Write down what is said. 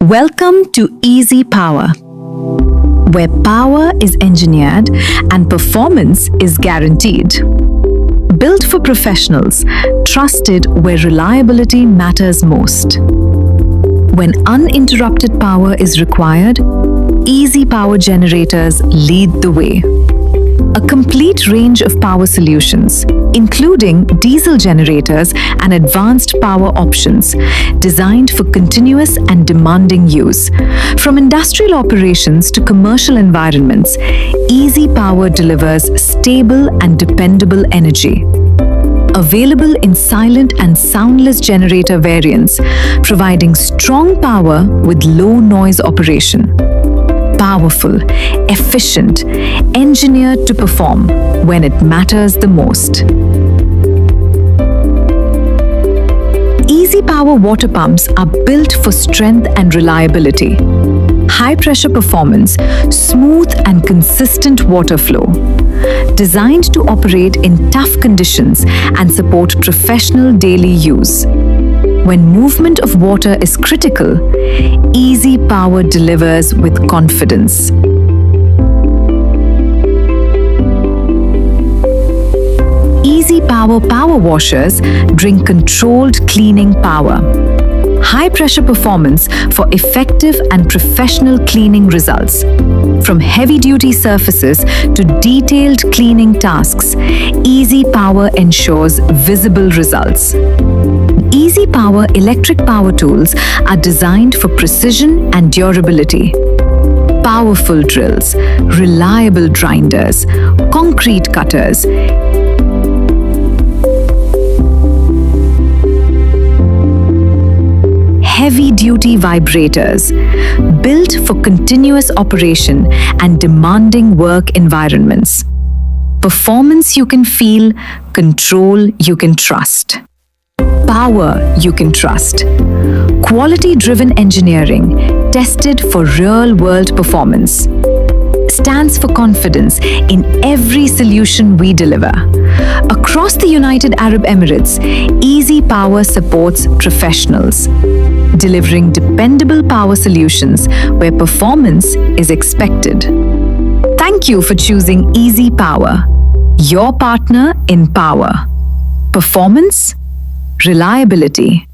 Welcome to Easy Power, where power is engineered and performance is guaranteed. Built for professionals, trusted where reliability matters most. When uninterrupted power is required, Easy Power generators lead the way. A complete range of power solutions, including diesel generators and advanced power options, designed for continuous and demanding use. From industrial operations to commercial environments, Easy Power delivers stable and dependable energy. Available in silent and soundless generator variants, providing strong power with low noise operation. Powerful, efficient, engineered to perform when it matters the most. Easy Power water pumps are built for strength and reliability. High pressure performance, smooth and consistent water flow. Designed to operate in tough conditions and support professional daily use. When movement of water is critical, Easy Power delivers with confidence. Easy Power power washers bring controlled cleaning power. High pressure performance for effective and professional cleaning results. From heavy-duty surfaces to detailed cleaning tasks, Easy Power ensures visible results. Easy Power electric power tools are designed for precision and durability. Powerful drills, reliable grinders, concrete cutters, heavy-duty vibrators, built for continuous operation and demanding work environments. Performance you can feel, control you can trust. Power you can trust. Quality-driven engineering, tested for real-world performance. Stands for confidence in every solution we deliver. Across the United Arab Emirates, Easy Power supports professionals, delivering dependable power solutions where performance is expected. Thank you for choosing Easy Power, your partner in power. Performance, reliability,